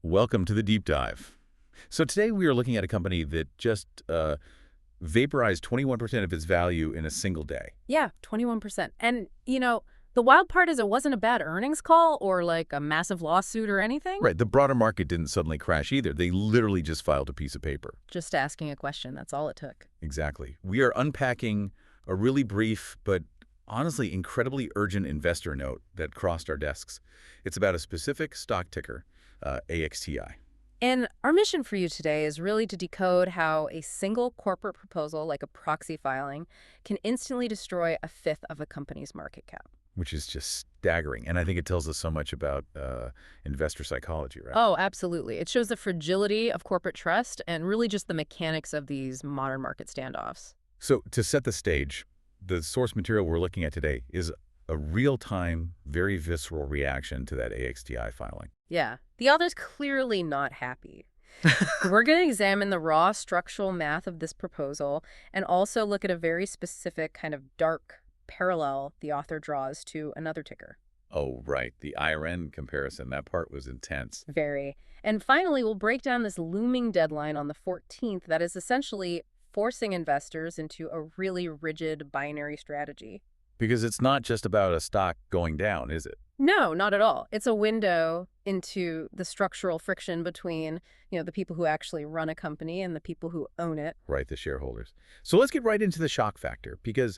Welcome to the deep dive. So today we are looking at a company that just vaporized 21% of its value in a single day. Yeah, 21%. And, the wild part is it wasn't a bad earnings call or like a massive lawsuit or anything. Right, the broader market didn't suddenly crash either. They literally just filed a piece of paper. Just asking a question, that's all it took. Exactly. We are unpacking a really brief but honestly incredibly urgent investor note that crossed our desks. It's about a specific stock ticker, AXTI. And our mission for you today is really to decode how a single corporate proposal, like a proxy filing, can instantly destroy a fifth of a company's market cap. Which is just staggering. And I think it tells us so much about investor psychology, right? Oh, absolutely. It shows the fragility of corporate trust and really just the mechanics of these modern market standoffs. So to set the stage, the source material we're looking at today is a real-time, very visceral reaction to that AXTI filing. Yeah, the author's clearly not happy. We're going to examine the raw structural math of this proposal and also look at a very specific kind of dark parallel the author draws to another ticker. Oh, right. The IREN comparison. That part was intense. Very. And finally, we'll break down this looming deadline on the 14th that is essentially forcing investors into a really rigid binary strategy. Because it's not just about a stock going down, is it? No, not at all. It's a window into the structural friction between, the people who actually run a company and the people who own it. Right, the shareholders. So let's get right into the shock factor, because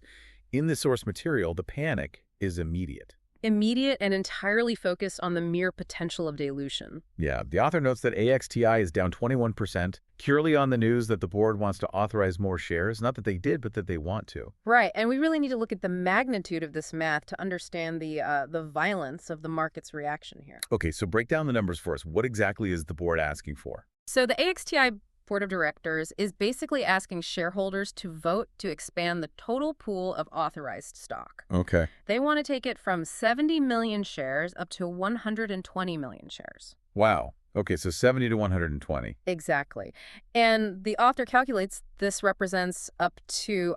in the source material, the panic is immediate. Immediate and entirely focused on the mere potential of dilution. Yeah, the author notes that AXTI is down 21%, purely on the news that the board wants to authorize more shares. Not that they did, but that they want to. Right, and we really need to look at the magnitude of this math to understand the violence of the market's reaction here. Okay, so break down the numbers for us. What exactly is the board asking for? So the AXTI Board of Directors is basically asking shareholders to vote to expand the total pool of authorized stock. Okay. They want to take it from 70 million shares up to 120 million shares. Wow. Okay, so 70 to 120. Exactly. And the author calculates this represents up to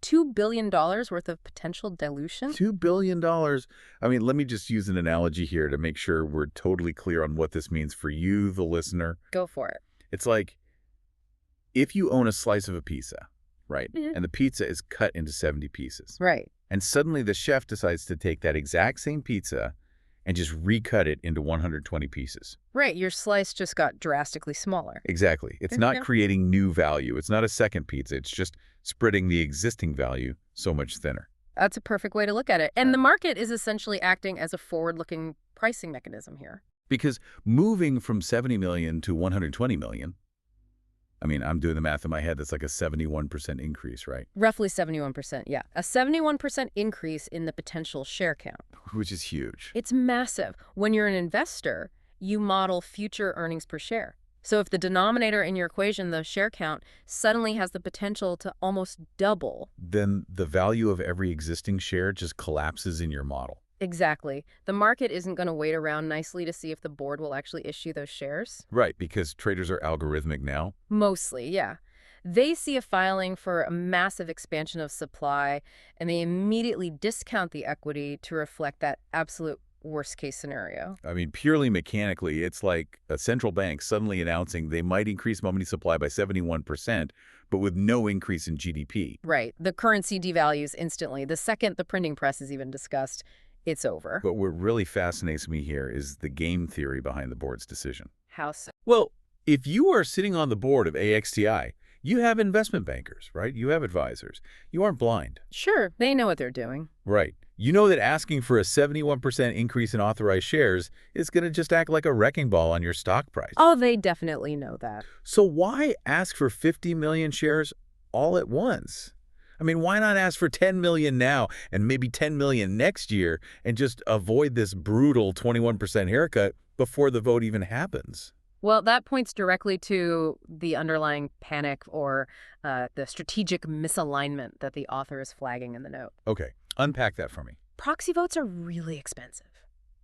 $2 billion worth of potential dilution. $2 billion. I mean, let me just use an analogy here to make sure we're totally clear on what this means for you, the listener. Go for it. It's like if you own a slice of a pizza, right? Mm-hmm. And the pizza is cut into 70 pieces. Right. And suddenly the chef decides to take that exact same pizza and just recut it into 120 pieces. Right. Your slice just got drastically smaller. Exactly. It's not creating new value. It's not a second pizza. It's just spreading the existing value so much thinner. That's a perfect way to look at it. And the market is essentially acting as a forward-looking pricing mechanism here. Because moving from 70 million to 120 million, I mean, I'm doing the math in my head. That's like a 71% increase, right? Roughly 71%, yeah. A 71% increase in the potential share count. Which is huge. It's massive. When you're an investor, you model future earnings per share. So if the denominator in your equation, the share count, suddenly has the potential to almost double. Then the value of every existing share just collapses in your model. Exactly. The market isn't going to wait around nicely to see if the board will actually issue those shares. Right, because traders are algorithmic now. Mostly, yeah. They see a filing for a massive expansion of supply, and they immediately discount the equity to reflect that absolute worst-case scenario. I mean, purely mechanically, it's like a central bank suddenly announcing they might increase money supply by 71%, but with no increase in GDP. Right. The currency devalues instantly. The second the printing press is even discussed, it's over. But what really fascinates me here is the game theory behind the board's decision. How so? Well, if you are sitting on the board of AXTI, you have investment bankers, right? You have advisors. You aren't blind. Sure, they know what they're doing. Right. You know that asking for a 71% increase in authorized shares is going to just act like a wrecking ball on your stock price. Oh, they definitely know that. So why ask for 50 million shares all at once? I mean, why not ask for 10 million now and maybe 10 million next year and just avoid this brutal 21% haircut before the vote even happens? Well, that points directly to the underlying panic or the strategic misalignment that the author is flagging in the note. Okay, unpack that for me. Proxy votes are really expensive,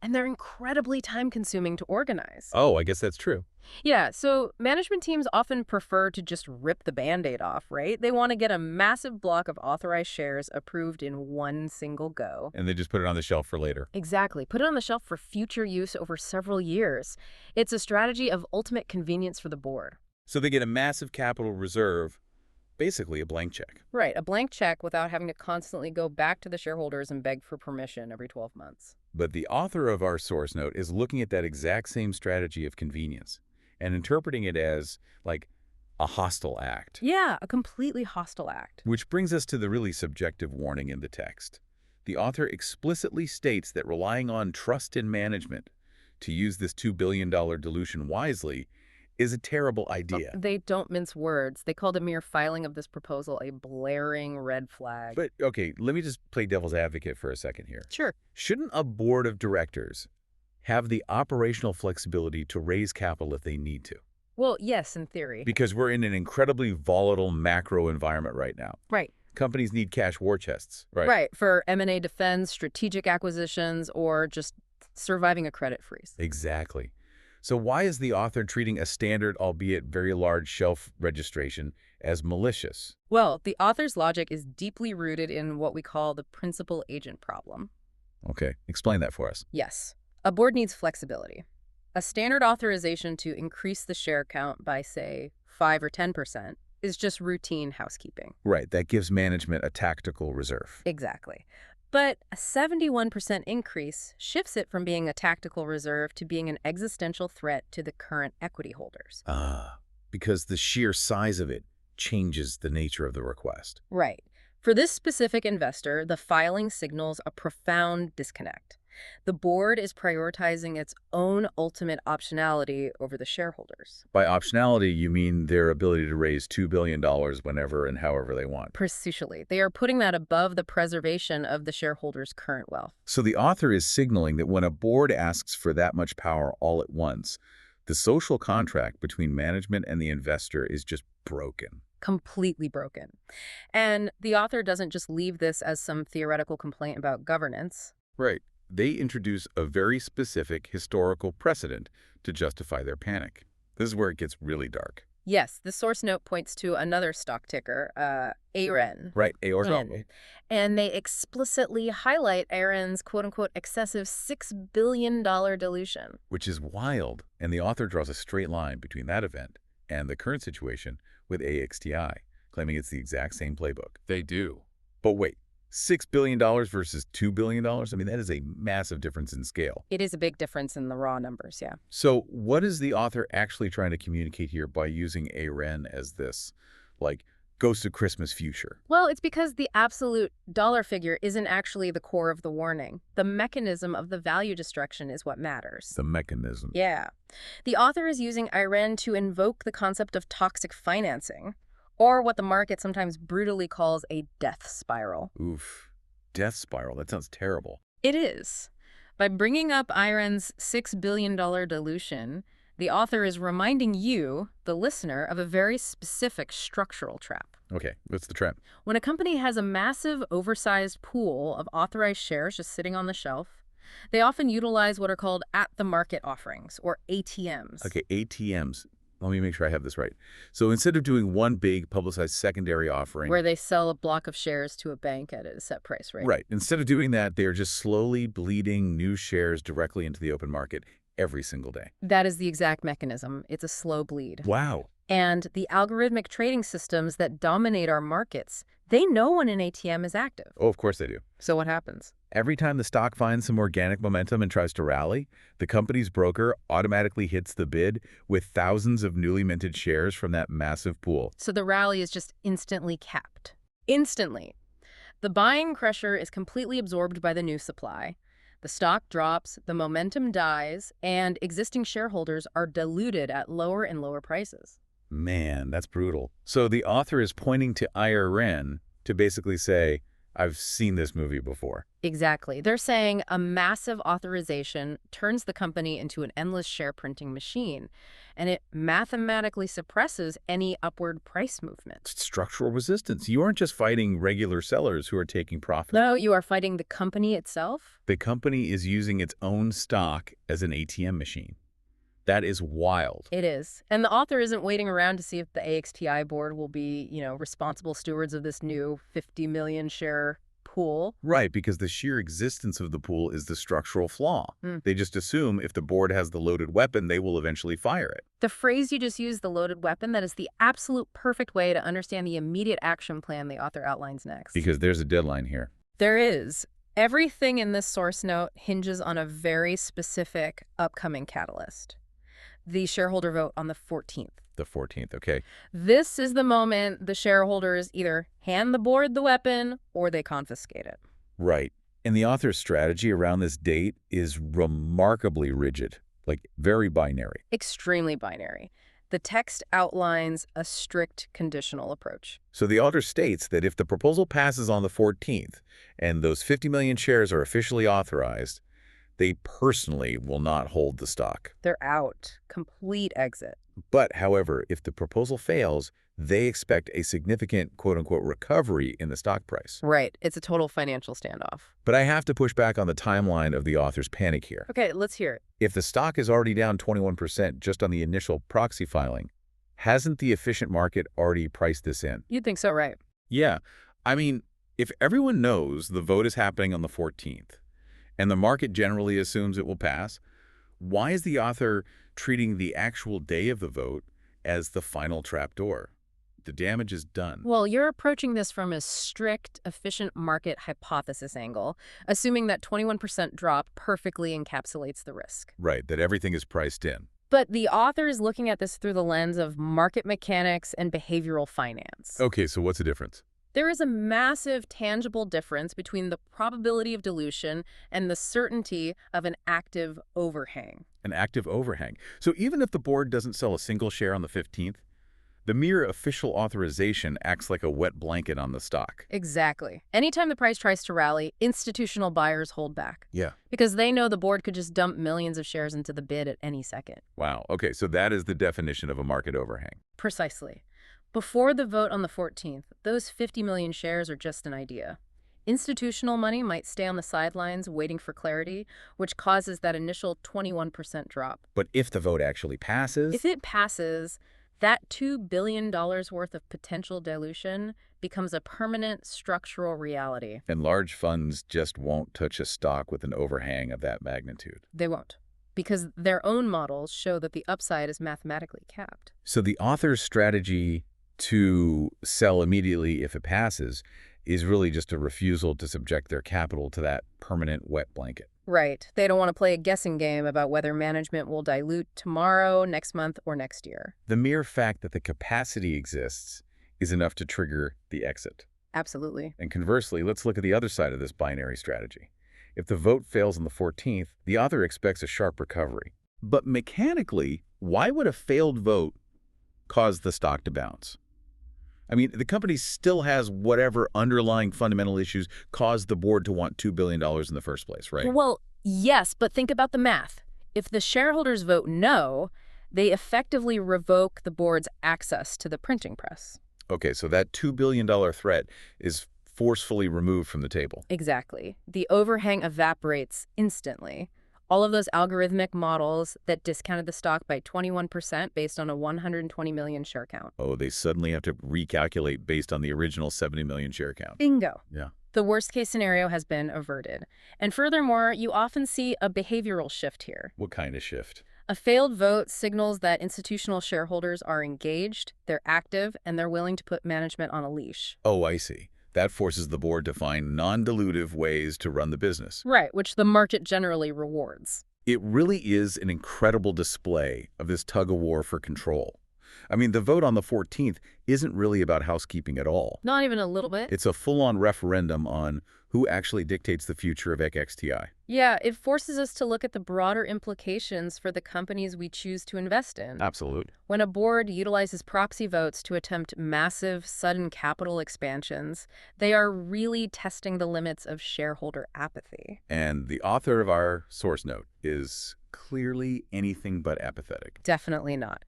and they're incredibly time-consuming to organize. Oh, I guess that's true. Yeah, so management teams often prefer to just rip the Band-Aid off, right? They want to get a massive block of authorized shares approved in one single go. And they just put it on the shelf for later. Exactly. Put it on the shelf for future use over several years. It's a strategy of ultimate convenience for the board. So they get a massive capital reserve, basically a blank check. Right, a blank check without having to constantly go back to the shareholders and beg for permission every 12 months. But the author of our source note is looking at that exact same strategy of convenience and interpreting it as, like, a hostile act. Yeah, a completely hostile act. Which brings us to the really subjective warning in the text. The author explicitly states that relying on trust in management to use this $2 billion dilution wisely is a terrible idea. They don't mince words. They called a mere filing of this proposal a blaring red flag. But, okay, let me just play devil's advocate for a second here. Sure. Shouldn't a board of directors have the operational flexibility to raise capital if they need to? Well, yes, in theory. Because we're in an incredibly volatile macro environment right now. Right. Companies need cash war chests, right? Right, for M&A defense, strategic acquisitions, or just surviving a credit freeze. Exactly. So why is the author treating a standard, albeit very large, shelf registration as malicious? Well, the author's logic is deeply rooted in what we call the principal agent problem. Okay, explain that for us. Yes. A board needs flexibility. A standard authorization to increase the share count by, say, 5 or 10% is just routine housekeeping. Right, that gives management a tactical reserve. Exactly. But a 71% increase shifts it from being a tactical reserve to being an existential threat to the current equity holders. Because the sheer size of it changes the nature of the request. Right. For this specific investor, the filing signals a profound disconnect. The board is prioritizing its own ultimate optionality over the shareholders. By optionality, you mean their ability to raise $2 billion whenever and however they want. Precisely. They are putting that above the preservation of the shareholders' current wealth. So the author is signaling that when a board asks for that much power all at once, the social contract between management and the investor is just broken. Completely broken. And the author doesn't just leave this as some theoretical complaint about governance. Right. They introduce a very specific historical precedent to justify their panic. This is where it gets really dark. Yes, the source note points to another stock ticker, AREN. Right, aorta. And they explicitly highlight AREN's quote-unquote excessive $6 billion dilution. Which is wild, and the author draws a straight line between that event and the current situation with AXTI, claiming it's the exact same playbook. They do. But wait. $6 billion versus $2 billion? I mean, that is a massive difference in scale. It is a big difference in the raw numbers, yeah. So what is the author actually trying to communicate here by using AREN as this, like, ghost of Christmas future? Well, it's because the absolute dollar figure isn't actually the core of the warning. The mechanism of the value destruction is what matters. The mechanism. Yeah. The author is using IREN to invoke the concept of toxic financing, or what the market sometimes brutally calls a death spiral. Oof. Death spiral. That sounds terrible. It is. By bringing up IREN's $6 billion dilution, the author is reminding you, the listener, of a very specific structural trap. Okay, what's the trap? When a company has a massive, oversized pool of authorized shares just sitting on the shelf, they often utilize what are called at-the-market offerings, or ATMs. Okay, ATMs. Let me make sure I have this right. So instead of doing one big publicized secondary offering, where they sell a block of shares to a bank at a set price, right? Right. Instead of doing that, they're just slowly bleeding new shares directly into the open market every single day. That is the exact mechanism. It's a slow bleed. Wow. And the algorithmic trading systems that dominate our markets, they know when an ATM is active. Oh, of course they do. So what happens? Every time the stock finds some organic momentum and tries to rally, the company's broker automatically hits the bid with thousands of newly minted shares from that massive pool. So the rally is just instantly capped. Instantly. The buying pressure is completely absorbed by the new supply. The stock drops, the momentum dies, and existing shareholders are diluted at lower and lower prices. Man, that's brutal. So the author is pointing to IREN to basically say, I've seen this movie before. Exactly. They're saying a massive authorization turns the company into an endless share printing machine, and it mathematically suppresses any upward price movement. It's structural resistance. You aren't just fighting regular sellers who are taking profit. No, you are fighting the company itself. The company is using its own stock as an ATM machine. That is wild. It is. And the author isn't waiting around to see if the AXTI board will be, responsible stewards of this new 50 million share pool. Right, because the sheer existence of the pool is the structural flaw. Hmm. They just assume if the board has the loaded weapon, they will eventually fire it. The phrase you just used, the loaded weapon, that is the absolute perfect way to understand the immediate action plan the author outlines next. Because there's a deadline here. There is. Everything in this source note hinges on a very specific upcoming catalyst. The shareholder vote on the 14th. The 14th, okay. This is the moment the shareholders either hand the board the weapon or they confiscate it. Right. And the author's strategy around this date is remarkably rigid, like very binary. Extremely binary. The text outlines a strict conditional approach. So the author states that if the proposal passes on the 14th and those 50 million shares are officially authorized, they personally will not hold the stock. They're out. Complete exit. But, however, if the proposal fails, they expect a significant quote-unquote recovery in the stock price. Right. It's a total financial standoff. But I have to push back on the timeline of the author's panic here. Okay, let's hear it. If the stock is already down 21% just on the initial proxy filing, hasn't the efficient market already priced this in? You'd think so, right? Yeah. I mean, if everyone knows the vote is happening on the 14th, and the market generally assumes it will pass, why is the author treating the actual day of the vote as the final trapdoor? The damage is done. Well, you're approaching this from a strict, efficient market hypothesis angle, assuming that 21% drop perfectly encapsulates the risk. Right, that everything is priced in. But the author is looking at this through the lens of market mechanics and behavioral finance. Okay, so what's the difference? There is a massive, tangible difference between the probability of dilution and the certainty of an active overhang. An active overhang. So even if the board doesn't sell a single share on the 15th, the mere official authorization acts like a wet blanket on the stock. Exactly. Anytime the price tries to rally, institutional buyers hold back. Yeah. Because they know the board could just dump millions of shares into the bid at any second. Wow. Okay, so that is the definition of a market overhang. Precisely. Before the vote on the 14th, those 50 million shares are just an idea. Institutional money might stay on the sidelines waiting for clarity, which causes that initial 21% drop. But if the vote actually passes? If it passes, that $2 billion worth of potential dilution becomes a permanent structural reality. And large funds just won't touch a stock with an overhang of that magnitude. They won't, because their own models show that the upside is mathematically capped. So the author's strategy to sell immediately if it passes is really just a refusal to subject their capital to that permanent wet blanket. Right. They don't want to play a guessing game about whether management will dilute tomorrow, next month, or next year. The mere fact that the capacity exists is enough to trigger the exit. Absolutely. And conversely, let's look at the other side of this binary strategy. If the vote fails on the 14th, the author expects a sharp recovery. But mechanically, why would a failed vote cause the stock to bounce? I mean, the company still has whatever underlying fundamental issues caused the board to want $2 billion in the first place, right? Well, yes, but think about the math. If the shareholders vote no, they effectively revoke the board's access to the printing press. Okay, so that $2 billion threat is forcefully removed from the table. Exactly. The overhang evaporates instantly. All of those algorithmic models that discounted the stock by 21% based on a 120 million share count. Oh, they suddenly have to recalculate based on the original 70 million share count. Bingo. Yeah. The worst-case scenario has been averted. And furthermore, you often see a behavioral shift here. What kind of shift? A failed vote signals that institutional shareholders are engaged, they're active, and they're willing to put management on a leash. Oh, I see. That forces the board to find non-dilutive ways to run the business. Right, which the market generally rewards. It really is an incredible display of this tug-of-war for control. I mean, the vote on the 14th isn't really about housekeeping at all. Not even a little bit. It's a full-on referendum on who actually dictates the future of AXTI. Yeah, it forces us to look at the broader implications for the companies we choose to invest in. Absolutely. When a board utilizes proxy votes to attempt massive, sudden capital expansions, they are really testing the limits of shareholder apathy. And the author of our source note is clearly anything but apathetic. Definitely not.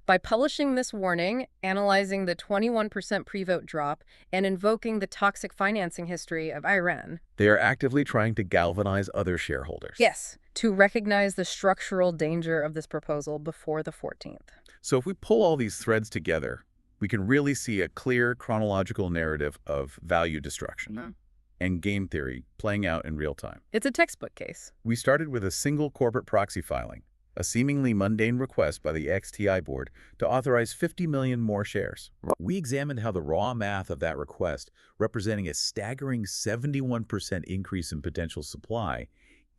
By publishing this warning, analyzing the 21% pre-vote drop, and invoking the toxic financing history of IREN, They are actively trying to galvanize other shareholders. yes, to recognize the structural danger of this proposal before the 14th. So if we pull all these threads together, we can really see a clear chronological narrative of value destruction and game theory playing out in real time. It's a textbook case. We started with a single corporate proxy filing, a seemingly mundane request by the AXTI board to authorize 50 million more shares. We examined how the raw math of that request, representing a staggering 71% increase in potential supply,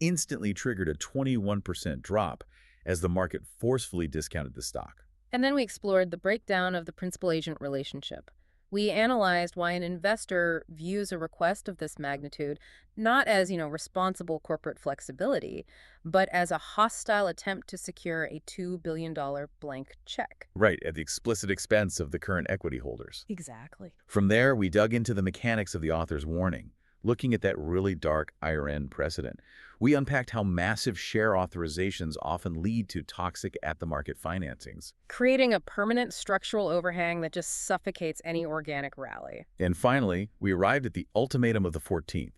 instantly triggered a 21% drop as the market forcefully discounted the stock. And then we explored the breakdown of the principal-agent relationship. We analyzed why an investor views a request of this magnitude not as, responsible corporate flexibility, but as a hostile attempt to secure a $2 billion blank check. Right, at the explicit expense of the current equity holders. Exactly. From there, we dug into the mechanics of the author's warning, looking at that really dark IREN precedent. We unpacked how massive share authorizations often lead to toxic at-the-market financings, Creating a permanent structural overhang that just suffocates any organic rally. and finally, we arrived at the ultimatum of the 14th,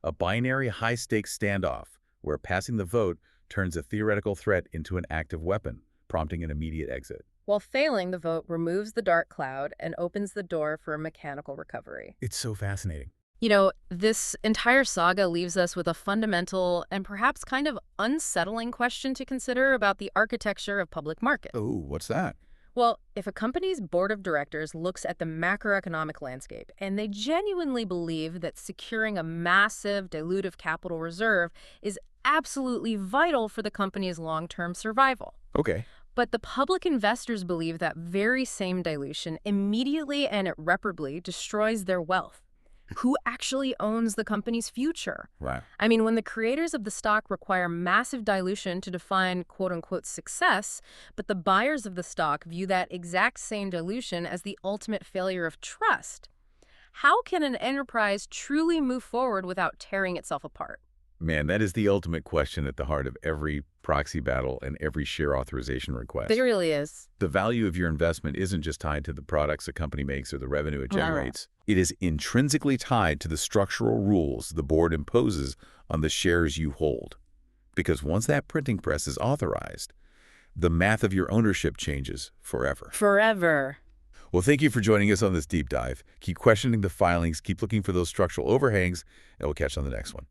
a binary high-stakes standoff where passing the vote turns a theoretical threat into an active weapon, prompting an immediate exit. While failing, the vote removes the dark cloud and opens the door for a mechanical recovery. It's so fascinating. This entire saga leaves us with a fundamental and perhaps kind of unsettling question to consider about the architecture of public markets. Oh, what's that? Well, if a company's board of directors looks at the macroeconomic landscape and they genuinely believe that securing a massive dilutive capital reserve is absolutely vital for the company's long-term survival, Okay. but the public investors believe that very same dilution immediately and irreparably destroys their wealth, who actually owns the company's future? Wow. I mean, when the creators of the stock require massive dilution to define quote-unquote success, but the buyers of the stock view that exact same dilution as the ultimate failure of trust, how can an enterprise truly move forward without tearing itself apart? Man, that is the ultimate question at the heart of every proxy battle and every share authorization request. It really is. The value of your investment isn't just tied to the products a company makes or the revenue it generates. It is intrinsically tied to the structural rules the board imposes on the shares you hold. Because once that printing press is authorized, the math of your ownership changes forever. Forever. Well, thank you for joining us on this deep dive. Keep questioning the filings, keep looking for those structural overhangs, and we'll catch you on the next one.